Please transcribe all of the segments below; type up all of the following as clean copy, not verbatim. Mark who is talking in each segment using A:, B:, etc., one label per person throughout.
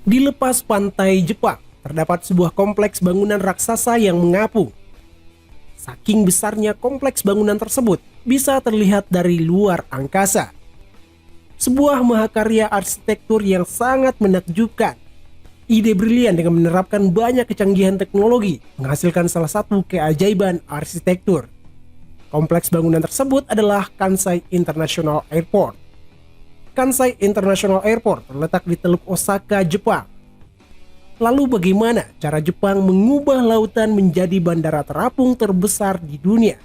A: Di lepas pantai Jepang, terdapat sebuah kompleks bangunan raksasa yang mengapung. Saking besarnya kompleks bangunan tersebut bisa terlihat dari luar angkasa. Sebuah mahakarya arsitektur yang sangat menakjubkan. Ide brilian dengan menerapkan banyak kecanggihan teknologi menghasilkan salah satu keajaiban arsitektur. Kompleks bangunan tersebut adalah Kansai International Airport. Kansai International Airport terletak di Teluk Osaka, Jepang. Lalu bagaimana cara Jepang mengubah lautan menjadi bandara terapung terbesar di dunia?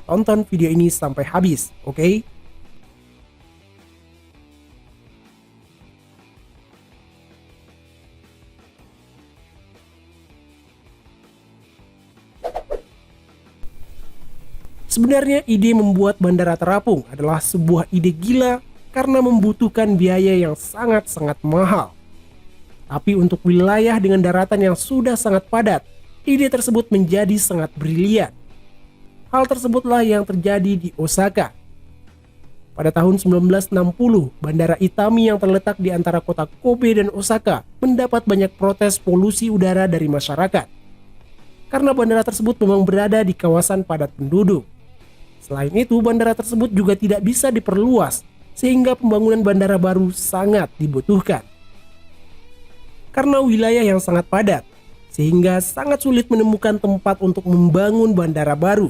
A: Tonton video ini sampai habis, oke? Sebenarnya ide membuat bandara terapung adalah sebuah ide gila karena membutuhkan biaya yang sangat-sangat mahal. Tapi untuk wilayah dengan daratan yang sudah sangat padat, ide tersebut menjadi sangat brilian. Hal tersebutlah yang terjadi di Osaka. Pada tahun 1960, Bandara Itami yang terletak di antara kota Kobe dan Osaka mendapat banyak protes polusi udara dari masyarakat. Karena bandara tersebut memang berada di kawasan padat penduduk. Selain itu, bandara tersebut juga tidak bisa diperluas, sehingga pembangunan bandara baru sangat dibutuhkan. Karena wilayah yang sangat padat, sehingga sangat sulit menemukan tempat untuk membangun bandara baru.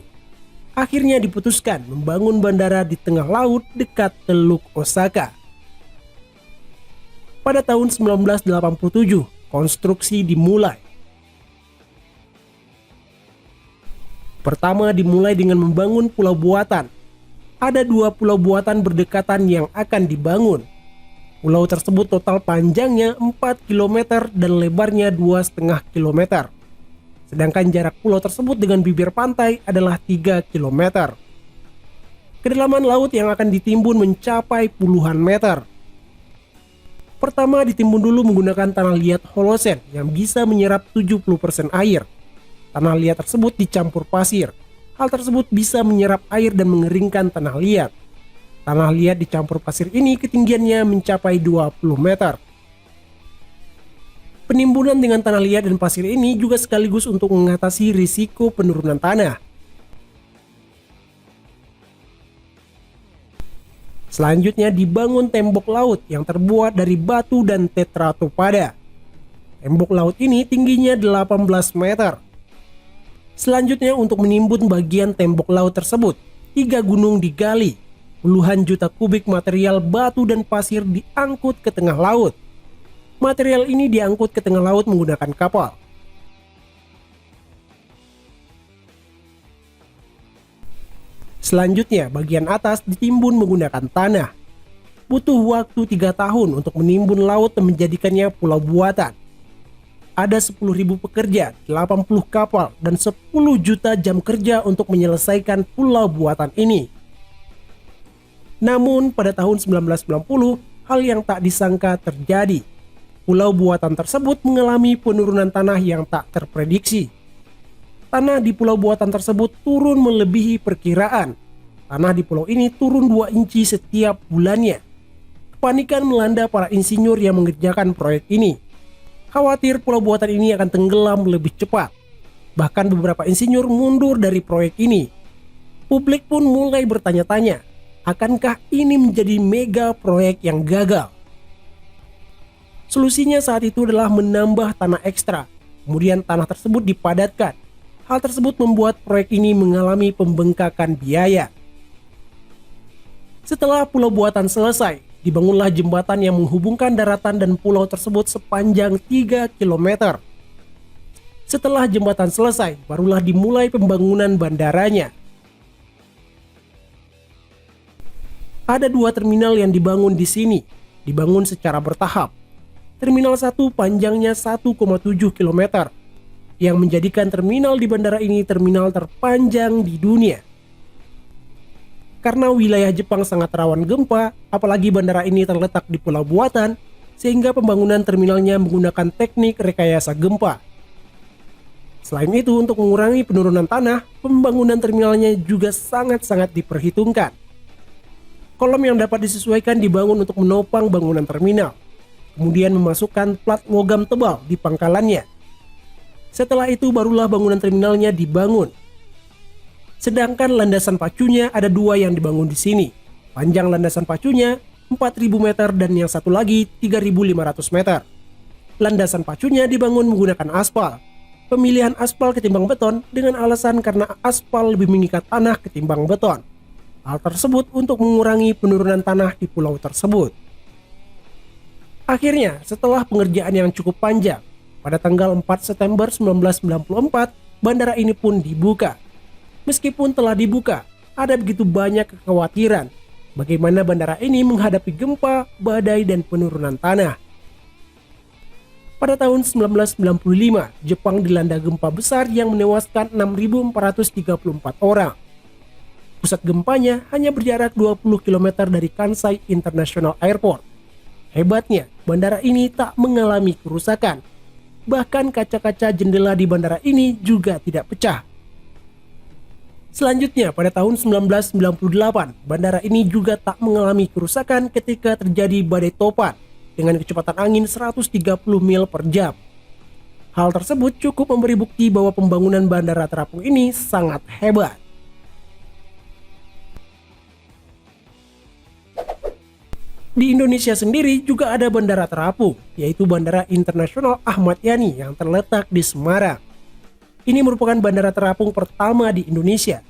A: Akhirnya diputuskan membangun bandara di tengah laut dekat Teluk Osaka. Pada tahun 1987, konstruksi dimulai. Pertama dimulai dengan membangun pulau buatan. Ada 2 pulau buatan berdekatan yang akan dibangun. Pulau tersebut total panjangnya 4 km dan lebarnya 2,5 km. Sedangkan jarak pulau tersebut dengan bibir pantai adalah 3 km. Kedalaman laut yang akan ditimbun mencapai puluhan meter. Pertama ditimbun dulu menggunakan tanah liat holosen yang bisa menyerap 70% air. Tanah liat tersebut dicampur pasir. Hal tersebut bisa menyerap air dan mengeringkan tanah liat. Tanah liat dicampur pasir ini ketinggiannya mencapai 20 meter. Penimbunan dengan tanah liat dan pasir ini juga sekaligus untuk mengatasi risiko penurunan tanah. Selanjutnya dibangun tembok laut yang terbuat dari batu dan tetratopada. Tembok laut ini tingginya 18 meter. Selanjutnya untuk menimbun bagian tembok laut tersebut, 3 gunung digali, puluhan juta kubik material batu dan pasir diangkut ke tengah laut. Material ini diangkut ke tengah laut menggunakan kapal. Selanjutnya bagian atas ditimbun menggunakan tanah. Butuh waktu 3 tahun untuk menimbun laut dan menjadikannya pulau buatan. Ada 10.000 pekerja, 80 kapal, dan 10 juta jam kerja untuk menyelesaikan pulau buatan ini. Namun pada tahun 1990, hal yang tak disangka terjadi. Pulau buatan tersebut mengalami penurunan tanah yang tak terprediksi. Tanah di pulau buatan tersebut turun melebihi perkiraan. Tanah di pulau ini turun 2 inci setiap bulannya. Kepanikan melanda para insinyur yang mengerjakan proyek ini. Khawatir pulau buatan ini akan tenggelam lebih cepat. Bahkan beberapa insinyur mundur dari proyek ini. Publik pun mulai bertanya-tanya, akankah ini menjadi mega proyek yang gagal? Solusinya saat itu adalah menambah tanah ekstra. Kemudian tanah tersebut dipadatkan. Hal tersebut membuat proyek ini mengalami pembengkakan biaya. Setelah pulau buatan selesai, dibangunlah jembatan yang menghubungkan daratan dan pulau tersebut sepanjang 3 km. Setelah jembatan selesai, barulah dimulai pembangunan bandaranya. Ada 2 terminal yang dibangun di sini, dibangun secara bertahap. Terminal 1 panjangnya 1,7 km, yang menjadikan terminal di bandara ini terminal terpanjang di dunia. Karena wilayah Jepang sangat rawan gempa, apalagi bandara ini terletak di pulau buatan, sehingga pembangunan terminalnya menggunakan teknik rekayasa gempa. Selain itu, untuk mengurangi penurunan tanah, pembangunan terminalnya juga sangat-sangat diperhitungkan. Kolom yang dapat disesuaikan dibangun untuk menopang bangunan terminal. kemudian memasukkan plat logam tebal di pangkalannya. Setelah itu barulah bangunan terminalnya dibangun. Sedangkan landasan pacunya ada 2 yang dibangun di sini. Panjang landasan pacunya 4.000 meter dan yang satu lagi 3.500 meter. Landasan pacunya dibangun menggunakan aspal. Pemilihan aspal ketimbang beton dengan alasan karena aspal lebih mengikat tanah ketimbang beton. Hal tersebut untuk mengurangi penurunan tanah di pulau tersebut. Akhirnya, setelah pengerjaan yang cukup panjang, pada tanggal 4 September 1994, bandara ini pun dibuka. Meskipun telah dibuka, ada begitu banyak kekhawatiran bagaimana bandara ini menghadapi gempa, badai, dan penurunan tanah. Pada tahun 1995, Jepang dilanda gempa besar yang menewaskan 6.434 orang. Pusat gempanya hanya berjarak 20 km dari Kansai International Airport. Hebatnya, bandara ini tak mengalami kerusakan. Bahkan kaca-kaca jendela di bandara ini juga tidak pecah. Selanjutnya, pada tahun 1998, bandara ini juga tak mengalami kerusakan ketika terjadi badai topan dengan kecepatan angin 130 mil per jam. Hal tersebut cukup memberi bukti bahwa pembangunan bandara terapung ini sangat hebat. Di Indonesia sendiri juga ada bandara terapung, yaitu Bandara Internasional Ahmad Yani yang terletak di Semarang. Ini merupakan bandara terapung pertama di Indonesia.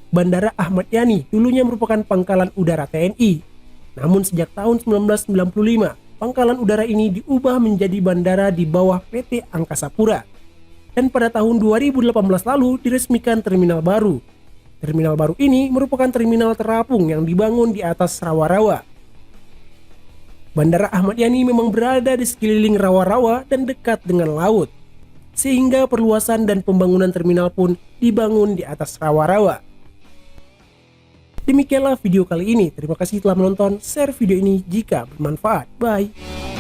A: Bandara Ahmad Yani dulunya merupakan pangkalan udara TNI. Namun sejak tahun 1995, pangkalan udara ini diubah menjadi bandara di bawah PT Angkasa Pura. Dan pada tahun 2018 lalu diresmikan terminal baru. Terminal baru ini merupakan terminal terapung yang dibangun di atas rawa-rawa. Bandara Ahmad Yani memang berada di sekeliling rawa-rawa dan dekat dengan laut, sehingga perluasan dan pembangunan terminal pun dibangun di atas rawa-rawa. Demikianlah video kali ini. Terima kasih telah menonton. Share video ini jika bermanfaat. Bye.